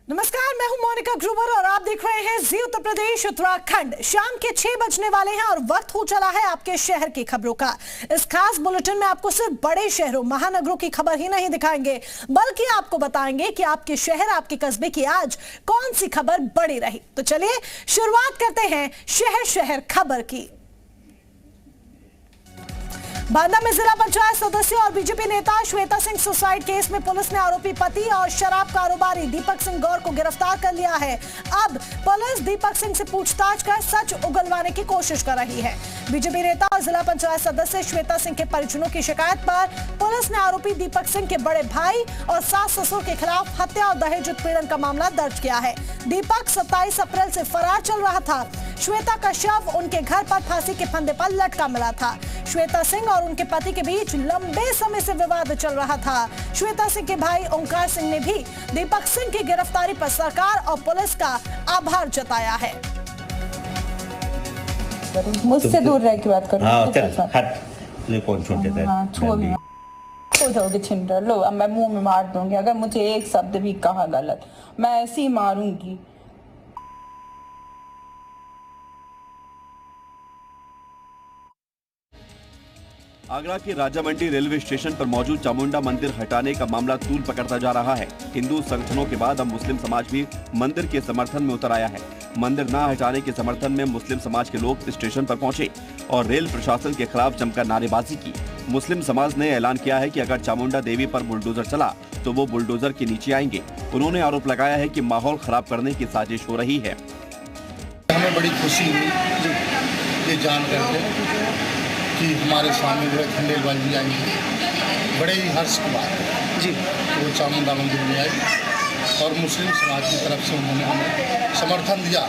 नमस्कार, मैं हूं मोनिका ग्रोवर और आप देख रहे हैं जी उत्तर प्रदेश उत्तराखंड। शाम के 6 बजने वाले हैं और वक्त हो चला है आपके शहर की खबरों का। इस खास बुलेटिन में आपको सिर्फ बड़े शहरों महानगरों की खबर ही नहीं दिखाएंगे, बल्कि आपको बताएंगे कि आपके शहर आपके कस्बे की आज कौन सी खबर बड़ी रही। तो चलिए शुरुआत करते हैं शहर शहर खबर की। बांदा में जिला पंचायत सदस्य और बीजेपी नेता श्वेता सिंह सुसाइड केस में पुलिस ने आरोपी पति और शराब कारोबारी दीपक सिंह गौर को गिरफ्तार कर लिया है। अब पुलिस दीपक सिंह से पूछताछ कर सच उगलवाने की कोशिश कर रही है। बीजेपी नेता और जिला पंचायत सदस्य श्वेता सिंह के परिजनों की शिकायत पर पुलिस ने आरोपी दीपक सिंह के बड़े भाई और सास ससुर के खिलाफ हत्या और दहेज उत्पीड़न का मामला दर्ज किया है। दीपक 27 अप्रैल से फरार चल रहा था। श्वेता का शव उनके घर पर फांसी के फंदे पर लटका मिला था। श्वेता सिंह और उनके पति के बीच लंबे समय से विवाद चल रहा था। श्वेता सिंह के भाई ओंकार सिंह ने भी दीपक सिंह की गिरफ्तारी पर सरकार और पुलिस का आभार जताया है। मुझसे दूर रह के बात करो। हो जाओगे छिंडर। लो अब मैं मुंह में मार दूंगी अगर मुझे एक शब्द भी कहा गलत, मैं ऐसे ही मारूंगी। आगरा के राजा मंडी रेलवे स्टेशन पर मौजूद चामुंडा मंदिर हटाने का मामला तूल पकड़ता जा रहा है। हिंदू संगठनों के बाद अब मुस्लिम समाज भी मंदिर के समर्थन में उतर आया है। मंदिर न हटाने के समर्थन में मुस्लिम समाज के लोग स्टेशन पर पहुंचे और रेल प्रशासन के खिलाफ जमकर नारेबाजी की। मुस्लिम समाज ने ऐलान किया है कि अगर चामुंडा देवी पर बुलडोजर चला तो वो बुलडोजर के नीचे आएंगे। उन्होंने आरोप लगाया है कि माहौल खराब करने की साजिश हो रही है। हमें बड़ी खुशी हुई ये जान करके कि हमारे सामने जो है खंडेलवाल जी आएंगे। बड़े ही हर्ष की बात है जी। तो वो चामुंडा मंदिर में आई और मुस्लिम समाज की तरफ से उन्होंने हमें समर्थन दिया।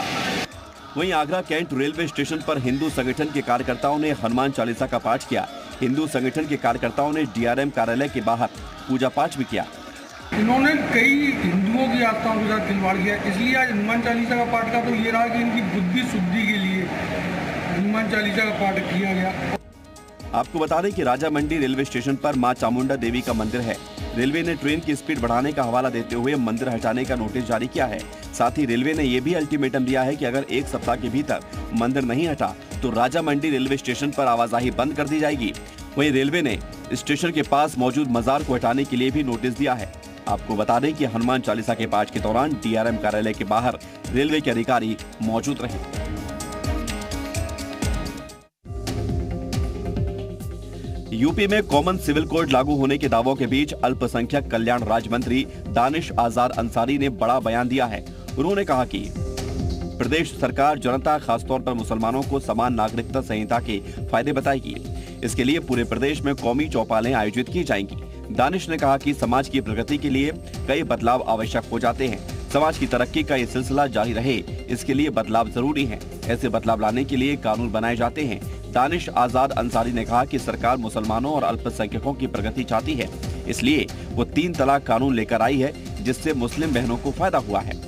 वहीं आगरा कैंट रेलवे स्टेशन पर हिंदू संगठन के कार्यकर्ताओं ने हनुमान चालीसा का पाठ किया। हिंदू संगठन के कार्यकर्ताओं ने DRM कार्यालय के बाहर पूजा पाठ भी किया। इन्होंने कई हिंदुओं की आस्थाओं के साथ खिलवाड़ किया, इसलिए आज हनुमान चालीसा का पाठ का तो ये रहा कि इनकी बुद्धि शुद्धि के लिए हनुमान चालीसा का पाठ किया गया। आपको बता दें कि राजा मंडी रेलवे स्टेशन पर मां चामुंडा देवी का मंदिर है। रेलवे ने ट्रेन की स्पीड बढ़ाने का हवाला देते हुए मंदिर हटाने का नोटिस जारी किया है। साथ ही रेलवे ने यह भी अल्टीमेटम दिया है कि अगर एक सप्ताह के भीतर मंदिर नहीं हटा तो राजा मंडी रेलवे स्टेशन पर आवाजाही बंद कर दी जाएगी। वहीं रेलवे ने स्टेशन के पास मौजूद मजार को हटाने के लिए भी नोटिस दिया है। आपको बता दें कि हनुमान चालीसा के पाठ के दौरान DRM कार्यालय के बाहर रेलवे के अधिकारी मौजूद रहे। यूपी में कॉमन सिविल कोड लागू होने के दावों के बीच अल्पसंख्यक कल्याण राज्य मंत्री दानिश आजाद अंसारी ने बड़ा बयान दिया है। उन्होंने कहा कि प्रदेश सरकार जनता खासतौर पर मुसलमानों को समान नागरिकता संहिता के फायदे बताएगी। इसके लिए पूरे प्रदेश में कौमी चौपालें आयोजित की जाएंगी। दानिश ने कहा कि समाज की प्रगति के लिए कई बदलाव आवश्यक हो जाते हैं। समाज की तरक्की का ये सिलसिला जारी रहे, इसके लिए बदलाव जरूरी है। ऐसे बदलाव लाने के लिए कानून बनाए जाते हैं। दानिश आजाद अंसारी ने कहा कि सरकार मुसलमानों और अल्पसंख्यकों की प्रगति चाहती है, इसलिए वो 3 तलाक कानून लेकर आई है, जिससे मुस्लिम बहनों को फायदा हुआ है।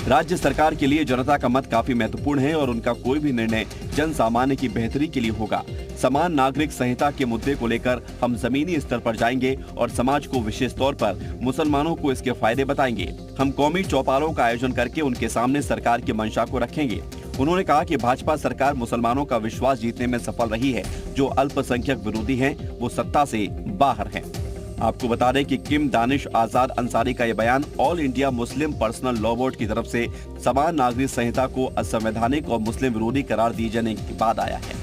राज्य सरकार के लिए जनता का मत काफी महत्वपूर्ण है और उनका कोई भी निर्णय जन सामान्य की बेहतरी के लिए होगा। समान नागरिक संहिता के मुद्दे को लेकर हम जमीनी स्तर पर जाएंगे और समाज को विशेष तौर पर मुसलमानों को इसके फायदे बताएंगे। हम कौमी चौपालों का आयोजन करके उनके सामने सरकार की मंशा को रखेंगे। उन्होंने कहा कि भाजपा सरकार मुसलमानों का विश्वास जीतने में सफल रही है। जो अल्पसंख्यक विरोधी हैं, वो सत्ता से बाहर हैं। आपको बता दें कि किम दानिश आजाद अंसारी का यह बयान all India Muslim personal law board की तरफ से समान नागरिक संहिता को असंवैधानिक और मुस्लिम विरोधी करार दिए जाने के बाद आया है।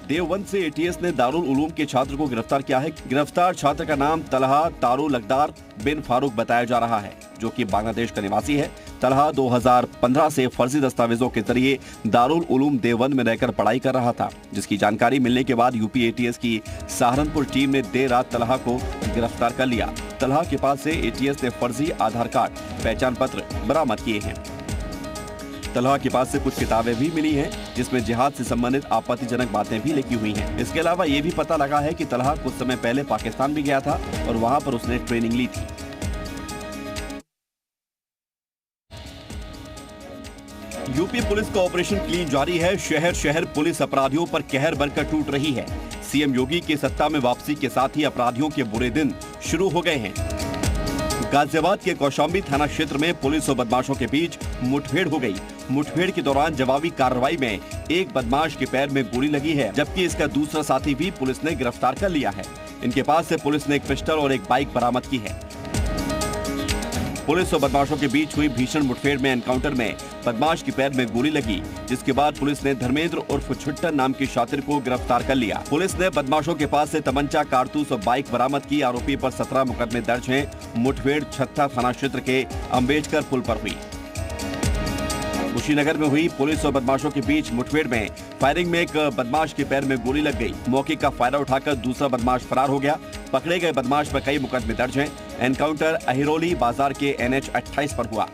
देवबंद से ATS ने दारुल उलूम के छात्र को गिरफ्तार किया है। गिरफ्तार छात्र का नाम तलहा तारू लकदार बिन फारूक बताया जा रहा है, जो कि बांग्लादेश का निवासी है। तलहा 2015 से फर्जी दस्तावेजों के जरिए दारुल उलूम देवबंद में रहकर पढ़ाई कर रहा था, जिसकी जानकारी मिलने के बाद यूपी ATS की सहारनपुर टीम ने देर रात तलहा को गिरफ्तार कर लिया। तलहा के पास से ATS ने फर्जी आधार कार्ड, पहचान पत्र बरामद किए हैं। तलहा के पास से कुछ किताबें भी मिली हैं, जिसमें जिहाद से संबंधित आपत्तिजनक बातें भी लिखी हुई हैं। इसके अलावा ये भी पता लगा है कि तलहा कुछ समय पहले पाकिस्तान भी गया था और वहां पर उसने ट्रेनिंग ली थी। यूपी पुलिस का ऑपरेशन क्लीन जारी है। शहर शहर पुलिस अपराधियों पर कहर बनकर टूट रही है। सीएम योगी की सत्ता में वापसी के साथ ही अपराधियों के बुरे दिन शुरू हो गए हैं। गाजियाबाद के कौशाम्बी थाना क्षेत्र में पुलिस और बदमाशों के बीच मुठभेड़ हो गई। मुठभेड़ के दौरान जवाबी कार्रवाई में एक बदमाश के पैर में गोली लगी है, जबकि इसका दूसरा साथी भी पुलिस ने गिरफ्तार कर लिया है। इनके पास से पुलिस ने एक पिस्टल और एक बाइक बरामद की है। पुलिस और बदमाशों के बीच हुई भीषण मुठभेड़ में एनकाउंटर में बदमाश के पैर में गोली लगी, जिसके बाद पुलिस ने धर्मेंद्र उर्फ छुट्टन नाम के शातिर को गिरफ्तार कर लिया। पुलिस ने बदमाशों के पास से तमंचा, कारतूस और बाइक बरामद की। आरोपी पर 17 मुकदमे दर्ज हैं। मुठभेड़ छत्ता थाना क्षेत्र के अम्बेडकर पुल पर हुई। कुशीनगर में हुई पुलिस और बदमाशों के बीच मुठभेड़ में फायरिंग में एक बदमाश के पैर में गोली लग गई। मौके का फायदा उठाकर दूसरा बदमाश फरार हो गया। पकड़े गए बदमाश पर कई मुकदमे दर्ज हैं। एनकाउंटर अहिरोली बाजार के NH 28 पर हुआ।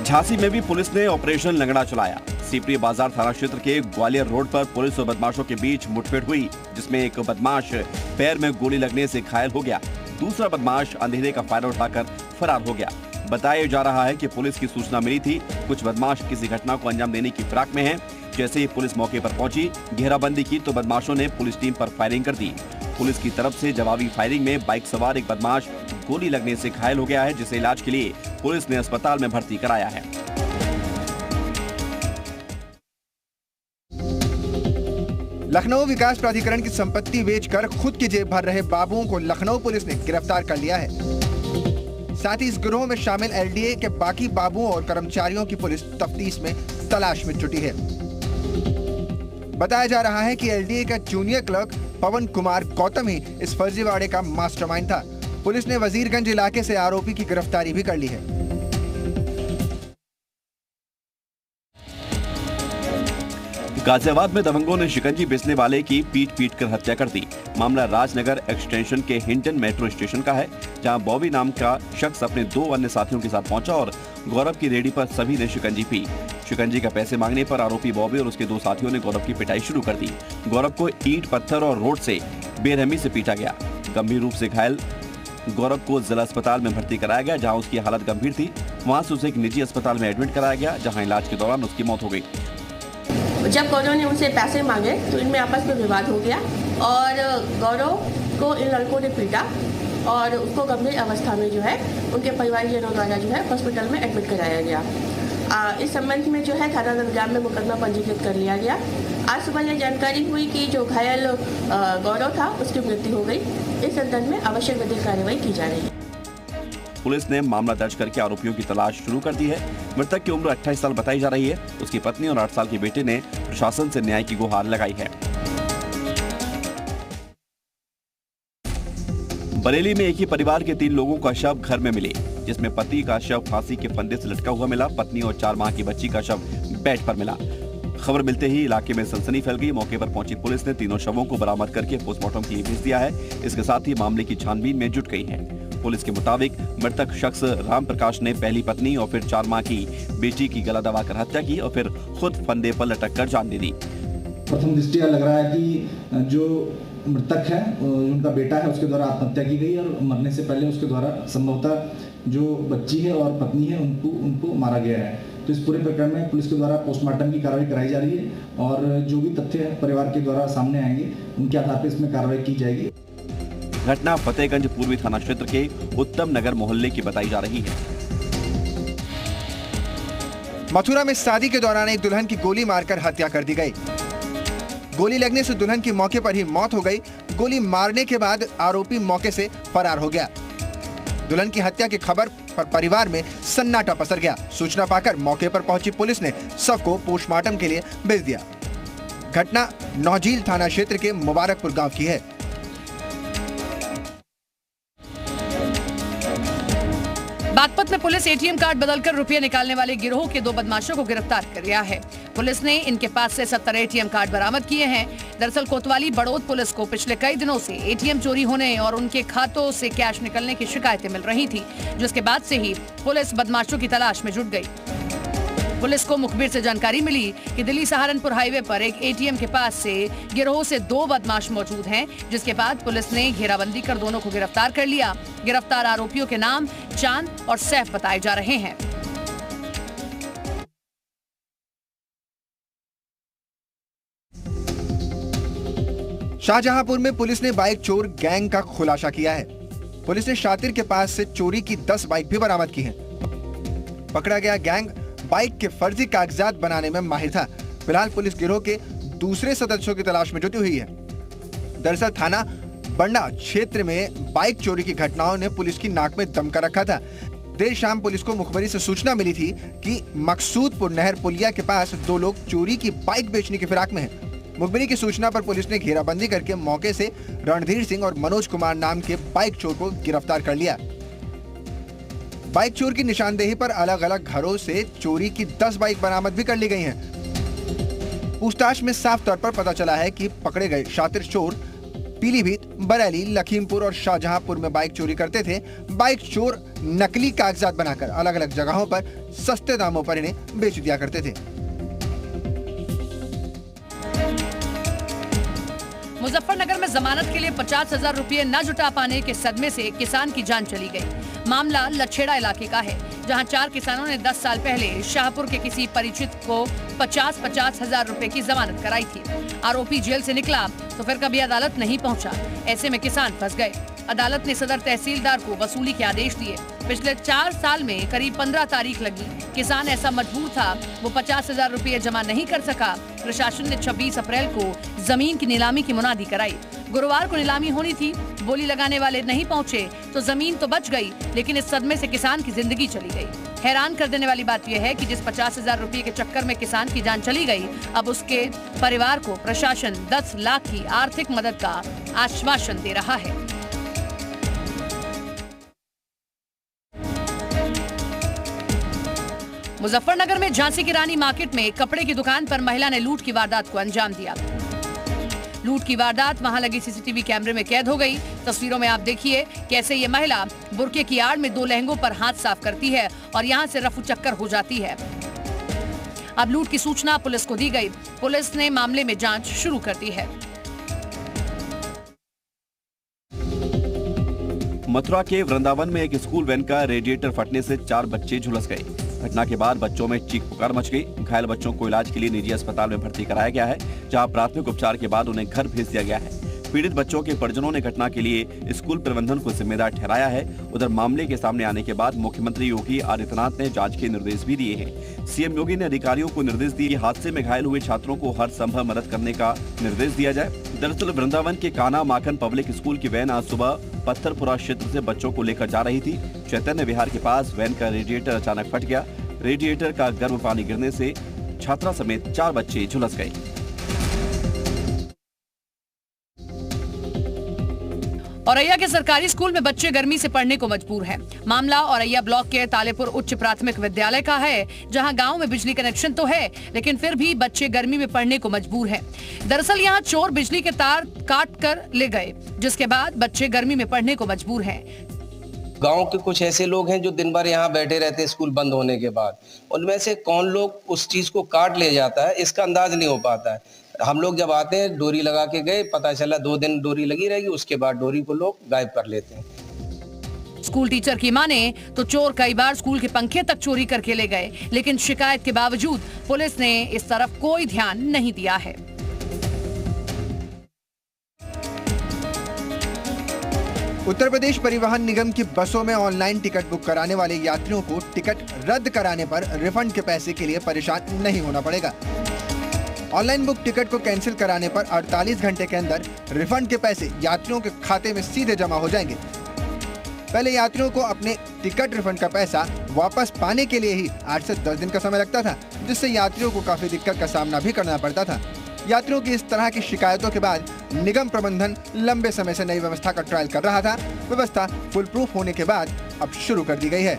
झांसी में भी पुलिस ने ऑपरेशन लंगड़ा चलाया। सीपरी बाजार थाना क्षेत्र के ग्वालियर रोड पर पुलिस और बदमाशों के बीच मुठभेड़ हुई, जिसमें एक बदमाश पैर में गोली लगने से घायल हो गया। दूसरा बदमाश अंधेरे का फायदा उठाकर फरार हो गया। बताया जा रहा है कि पुलिस की सूचना मिली थी, कुछ बदमाश किसी घटना को अंजाम देने की फिराक में हैं। जैसे ही पुलिस मौके पर पहुंची, घेराबंदी की तो बदमाशों ने पुलिस टीम पर फायरिंग कर दी। पुलिस की तरफ से जवाबी फायरिंग में बाइक सवार एक बदमाश गोली लगने से घायल हो गया है, जिसे इलाज के लिए पुलिस ने अस्पताल में भर्ती कराया है। लखनऊ विकास प्राधिकरण की संपत्ति बेचकर खुद की जेब भर रहे बाबुओं को लखनऊ पुलिस ने गिरफ्तार कर लिया है। साथ ही इस गिरोह में शामिल LDA के बाकी बाबुओं और कर्मचारियों की पुलिस तफ्तीश में तलाश में जुटी है। बताया जा रहा है कि LDA का जूनियर क्लर्क पवन कुमार गौतम ही इस फर्जीवाड़े का मास्टरमाइंड था। पुलिस ने वजीरगंज इलाके से आरोपी की गिरफ्तारी भी कर ली है। गाजियाबाद में दबंगों ने शिकंजी बेचने वाले की पीट कर हत्या कर दी। मामला राजनगर एक्सटेंशन के हिंटन मेट्रो स्टेशन का है, जहां बॉबी नाम का शख्स अपने 2 अन्य साथियों के साथ पहुंचा और गौरव की रेडी पर सभी ने शिकंजी पी। शिकंजी का पैसे मांगने पर आरोपी बॉबी और उसके 2 साथियों ने गौरव की पिटाई शुरू कर दी। गौरव को ईंट, पत्थर और रोड से बेरहमी से पीटा गया। गंभीर रूप से घायल गौरव को जिला अस्पताल में भर्ती कराया गया, जहाँ उसकी हालत गंभीर थी। वहाँ से उसे एक निजी अस्पताल में एडमिट कराया गया, जहाँ इलाज के दौरान उसकी मौत हो गई। जब गौरव ने उनसे पैसे मांगे तो इनमें आपस में विवाद हो गया और गौरव को इन लड़कों ने पीटा और उसको गंभीर अवस्था में जो है उनके परिवारजनों द्वारा जो है हॉस्पिटल में एडमिट कराया गया। इस संबंध में जो है थाना नंदगाम में मुकदमा पंजीकृत कर लिया गया। आज सुबह यह जानकारी हुई कि जो घायल गौरव था उसकी मृत्यु हो गई। इस संदर्भ में आवश्यक विधिक कार्रवाई की जा रही है। पुलिस ने मामला दर्ज करके आरोपियों की तलाश शुरू कर दी है। मृतक की उम्र 28 साल बताई जा रही है। उसकी पत्नी और 8 साल के बेटे ने प्रशासन से न्याय की गुहार लगाई है। बरेली में एक ही परिवार के 3 लोगों का शव घर में मिले, जिसमें पति का शव फांसी के फंदे से लटका हुआ मिला। पत्नी और 4 माह की बच्ची का शव बेड पर मिला। खबर मिलते ही इलाके में सनसनी फैल गई। मौके पर पहुंची पुलिस ने तीनों शवों को बरामद करके पोस्टमार्टम के लिए भेज दिया है। इसके साथ ही मामले की छानबीन में जुट गई है। पुलिस के मुताबिक मृतक शख्स राम प्रकाश ने पहली पत्नी और फिर 4 माह की बेटी की गला दबाकर हत्या की और फिर खुद फंदे पर लटक कर जान दे दी। प्रथम दृष्टया लग रहा है कि जो मृतक है उनका बेटा है, उसके द्वारा आत्महत्या की गई और मरने से पहले उसके द्वारा संभवतः जो बच्ची है और पत्नी है उनको मारा गया है। तो इस पूरे प्रकरण में पुलिस के द्वारा पोस्टमार्टम की कार्रवाई कराई जा रही है और जो भी तथ्य परिवार के द्वारा सामने आएंगे उनके आधार पर इसमें कार्रवाई की जाएगी। घटना फतेहगंज पूर्वी थाना क्षेत्र के उत्तम नगर मोहल्ले की बताई जा रही है। मथुरा में शादी के दौरान एक दुल्हन की गोली मारकर हत्या कर दी गई। गोली लगने से दुल्हन की मौके पर ही मौत हो गई। गोली मारने के बाद आरोपी मौके से फरार हो गया। दुल्हन की हत्या की खबर पर परिवार में सन्नाटा पसर गया। सूचना पाकर मौके पर पहुंची पुलिस ने शव को पोस्टमार्टम के लिए भेज दिया। घटना नौझील थाना क्षेत्र के मुबारकपुर गांव की है। बागपत में पुलिस ATM कार्ड बदलकर रुपये निकालने वाले गिरोह के 2 बदमाशों को गिरफ्तार कर लिया है। पुलिस ने इनके पास से 70 ATM कार्ड बरामद किए हैं। दरअसल कोतवाली बड़ौद पुलिस को पिछले कई दिनों से ATM चोरी होने और उनके खातों से कैश निकलने की शिकायतें मिल रही थी, जिसके बाद से ही पुलिस बदमाशों की तलाश में जुट गई। पुलिस को मुखबिर से जानकारी मिली कि दिल्ली सहारनपुर हाईवे पर एक ATM के पास से गिरोह से 2 बदमाश मौजूद हैं, जिसके बाद पुलिस ने घेराबंदी कर दोनों को गिरफ्तार कर लिया। गिरफ्तार आरोपियों के नाम चांद और सैफ बताए जा रहे हैं। शाहजहांपुर में पुलिस ने बाइक चोर गैंग का खुलासा किया है। पुलिस ने शातिर के पास से चोरी की 10 बाइक भी बरामद की हैं। पकड़ा गया गैंग बाइक के फर्जी कागजात बनाने में माहिर था। फिलहाल पुलिस गिरोह के दूसरे सदस्यों की तलाश में जुटी हुई है। दरअसल थाना बंडा क्षेत्र में बाइक चोरी की घटनाओं ने पुलिस की नाक में दम कर रखा था। देर शाम पुलिस को मुखबरी से सूचना मिली थी कि मकसूदपुर नहर पुलिया के पास 2 लोग चोरी की बाइक बेचने की फिराक में हैं। मुखबरी की सूचना पर पुलिस ने घेराबंदी करके मौके से रणधीर सिंह और मनोज कुमार नाम के बाइक चोर को गिरफ्तार कर लिया। बाइक चोर की निशानदेही पर अलग अलग घरों से चोरी की 10 बाइक बरामद भी कर ली गई हैं। पूछताछ में साफ तौर पर पता चला है कि पकड़े गए शातिर चोर पीलीभीत, बरेली, लखीमपुर और शाहजहांपुर में बाइक चोरी करते थे। बाइक चोर नकली कागजात बनाकर अलग अलग जगहों पर सस्ते दामों पर इन्हें बेच दिया करते थे। मुजफ्फरनगर में जमानत के लिए 50,000 रुपये न जुटा पाने के सदमे से किसान की जान चली गई। मामला लछेड़ा इलाके का है, जहां 4 किसानों ने 10 साल पहले शाहपुर के किसी परिचित को 50-50 हजार रुपए की जमानत कराई थी। आरोपी जेल से निकला तो फिर कभी अदालत नहीं पहुंचा। ऐसे में किसान फंस गए। अदालत ने सदर तहसीलदार को वसूली के आदेश दिए। पिछले 4 साल में करीब 15 तारीख लगी। किसान ऐसा मजबूर था, वो 50,000 रुपये जमा नहीं कर सका। प्रशासन ने 26 अप्रैल को जमीन की नीलामी की मुनादी कराई। गुरुवार को नीलामी होनी थी, बोली लगाने वाले नहीं पहुंचे तो जमीन तो बच गई, लेकिन इस सदमे से किसान की जिंदगी चली गई। हैरान कर देने वाली बात यह है कि जिस 50,000 रुपये के चक्कर में किसान की जान चली गई, अब उसके परिवार को प्रशासन 10 लाख की आर्थिक मदद का आश्वासन दे रहा है। मुजफ्फरनगर में झांसी की रानी मार्केट में कपड़े की दुकान पर महिला ने लूट की वारदात को अंजाम दिया। लूट की वारदात वहां लगी सीसीटीवी कैमरे में कैद हो गई। तस्वीरों में आप देखिए कैसे ये महिला बुर्के की आड़ में 2 लहंगों पर हाथ साफ करती है और यहां से रफू चक्कर हो जाती है। अब लूट की सूचना पुलिस को दी गई। पुलिस ने मामले में जांच शुरू कर दी है। मथुरा के वृंदावन में एक स्कूल वैन का रेडिएटर फटने से 4 बच्चे झुलस गए। घटना के बाद बच्चों में चीख पुकार मच गई। घायल बच्चों को इलाज के लिए निजी अस्पताल में भर्ती कराया गया है, जहां प्राथमिक उपचार के बाद उन्हें घर भेज दिया गया है। पीड़ित बच्चों के परिजनों ने घटना के लिए स्कूल प्रबंधन को जिम्मेदार ठहराया है। उधर मामले के सामने आने के बाद मुख्यमंत्री योगी आदित्यनाथ ने जांच के निर्देश भी दिए हैं। सीएम योगी ने अधिकारियों को निर्देश दिए कि हादसे में घायल हुए छात्रों को हर संभव मदद करने का निर्देश दिया जाए। दरअसल वृंदावन के कान्हा माखन पब्लिक स्कूल की वैन आज सुबह पत्थरपुरा क्षेत्र से बच्चों को लेकर जा रही थी। चैतन्य विहार के पास वैन का रेडिएटर अचानक फट गया। रेडिएटर का गर्म पानी गिरने से छात्रा समेत 4 बच्चे झुलस गए। औरैया के सरकारी स्कूल में बच्चे गर्मी से पढ़ने को मजबूर हैं। मामला औरैया ब्लॉक के तालेपुर उच्च प्राथमिक विद्यालय का है, जहां गांव में बिजली कनेक्शन तो है, लेकिन फिर भी बच्चे गर्मी में पढ़ने को मजबूर हैं। दरअसल यहां चोर बिजली के तार काट कर ले गए, जिसके बाद बच्चे गर्मी में पढ़ने को मजबूर हैं। गांव के कुछ ऐसे लोग हैं जो दिन भर यहाँ बैठे रहते हैं स्कूल बंद होने के बाद। उनमें से कौन लोग उस चीज को काट ले जाता है, इसका अंदाज नहीं हो पाता है। हम लोग जब आते हैं डोरी लगा के गए, पता चला 2 दिन डोरी लगी रहेगी, उसके बाद डोरी को लोग गायब कर लेते हैं। स्कूल टीचर की माने तो चोर कई बार स्कूल के पंखे तक चोरी करके ले गए, लेकिन शिकायत के बावजूद पुलिस ने इस तरफ कोई ध्यान नहीं दिया है। उत्तर प्रदेश परिवहन निगम की बसों में ऑनलाइन टिकट बुक कराने वाले यात्रियों को टिकट रद्द कराने पर रिफंड के पैसे के लिए परेशान नहीं होना पड़ेगा। ऑनलाइन बुक टिकट को कैंसिल कराने पर 48 घंटे के अंदर रिफंड के पैसे यात्रियों के खाते में सीधे जमा हो जाएंगे। पहले यात्रियों को अपने टिकट रिफंड का पैसा वापस पाने के लिए ही 8 से 10 दिन का समय लगता था, जिससे यात्रियों को काफी दिक्कत का सामना भी करना पड़ता था। यात्रियों की इस तरह की शिकायतों के बाद निगम प्रबंधन लंबे समय से नई व्यवस्था का ट्रायल कर रहा था। व्यवस्था फुल प्रूफ होने के बाद अब शुरू कर दी गई है।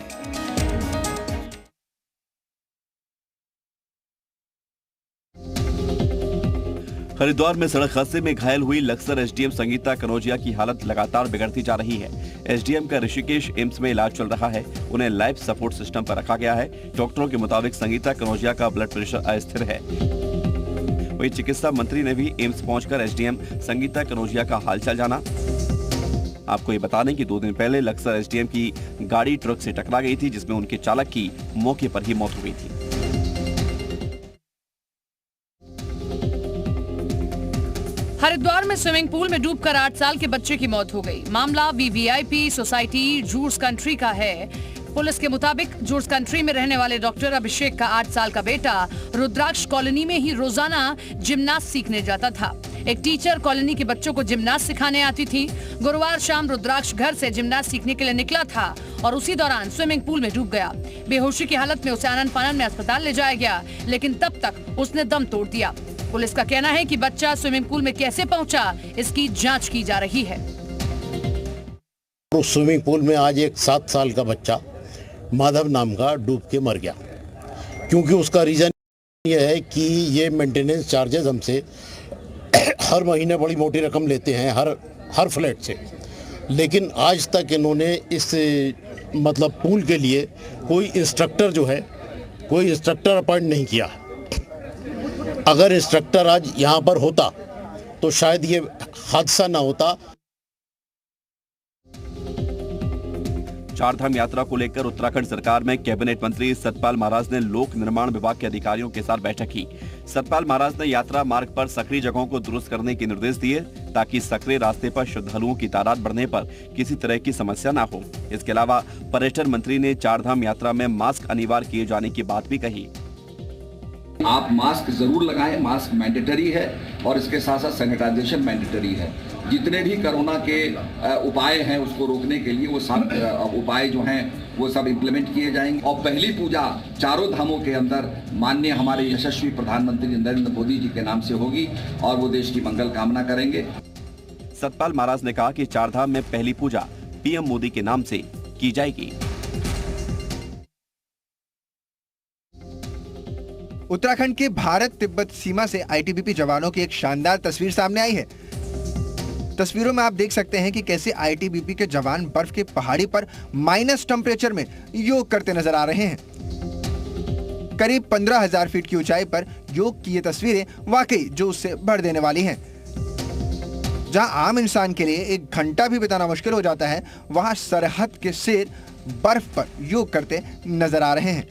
हरिद्वार में सड़क हादसे में घायल हुई लक्सर एसडीएम संगीता कनौजिया की हालत लगातार बिगड़ती जा रही है। एसडीएम का ऋषिकेश एम्स में इलाज चल रहा है। उन्हें लाइफ सपोर्ट सिस्टम पर रखा गया है। डॉक्टरों के मुताबिक संगीता कनौजिया का ब्लड प्रेशर अस्थिर है। वहीं चिकित्सा मंत्री ने भी एम्स पहुंचकर एसडीएम संगीता कनौजिया का हालचाल जाना। आपको ये बता दें कि 2 दिन पहले लक्सर एसडीएम की गाड़ी ट्रक से टकरा गई थी, जिसमें उनके चालक की मौके पर ही मौत हो गई थी। हरिद्वार में स्विमिंग पूल में डूबकर 8 साल के बच्चे की मौत हो गई। मामला वीवीआईपी सोसाइटी जूर्स कंट्री का है। पुलिस के मुताबिक जूर्स कंट्री में रहने वाले डॉक्टर अभिषेक का 8 साल का बेटा रुद्राक्ष कॉलोनी में ही रोजाना जिमनास्ट सीखने जाता था। एक टीचर कॉलोनी के बच्चों को जिमनास्ट सिखाने आती थी। गुरुवार शाम रुद्राक्ष घर से जिमनास्ट सीखने के लिए निकला था और उसी दौरान स्विमिंग पूल में डूब गया। बेहोशी की हालत में उसे आनन फानन में अस्पताल ले जाया गया, लेकिन तब तक उसने दम तोड़ दिया। पुलिस का कहना है कि बच्चा स्विमिंग पूल में कैसे पहुंचा, इसकी जांच की जा रही है। उस स्विमिंग पूल में आज एक 7 साल का बच्चा माधव नाम का डूब के मर गया, क्योंकि उसका रीजन ये है कि ये मेंटेनेंस चार्जेस हमसे हर महीने बड़ी मोटी रकम लेते हैं हर फ्लैट से, लेकिन आज तक इन्होंने इस मतलब पूल के लिए कोई इंस्ट्रक्टर अपॉइंट नहीं किया। अगर इंस्ट्रक्टर आज यहाँ पर होता तो शायद ये हादसा ना होता। चारधाम यात्रा को लेकर उत्तराखंड सरकार में कैबिनेट मंत्री सतपाल महाराज ने लोक निर्माण विभाग के अधिकारियों के साथ बैठक की। सतपाल महाराज ने यात्रा मार्ग पर सक्रिय जगहों को दुरुस्त करने के निर्देश दिए, ताकि सक्रिय रास्ते पर श्रद्धालुओं की तादाद बढ़ने पर किसी तरह की समस्या न हो। इसके अलावा पर्यटन मंत्री ने चारधाम यात्रा में मास्क अनिवार्य किए जाने की बात भी कही। आप मास्क जरूर लगाएं, मास्क मैंडेटरी है और इसके साथ साथ सैनिटाइजेशन मैंडेटरी है। जितने भी कोरोना के उपाय हैं उसको रोकने के लिए वो सब उपाय जो हैं वो सब इम्प्लीमेंट किए जाएंगे। और पहली पूजा चारों धामों के अंदर माननीय हमारे यशस्वी प्रधानमंत्री नरेंद्र मोदी जी के नाम से होगी और वो देश की मंगल कामना करेंगे। सतपाल महाराज ने कहा कि चारधाम में पहली पूजा पीएम मोदी के नाम से की जाएगी। उत्तराखंड के भारत तिब्बत सीमा से आईटीबीपी जवानों की एक शानदार तस्वीर सामने आई है। तस्वीरों में आप देख सकते हैं कि कैसे आईटीबीपी के जवान बर्फ के पहाड़ी पर माइनस टेम्परेचर में योग करते नजर आ रहे हैं। करीब 15,000 फीट की ऊंचाई पर योग की ये तस्वीरें वाकई जो उससे भर देने वाली हैं। जहां आम इंसान के लिए 1 घंटा भी बिताना मुश्किल हो जाता है, वहां सरहद के शेर बर्फ पर योग करते नजर आ रहे हैं।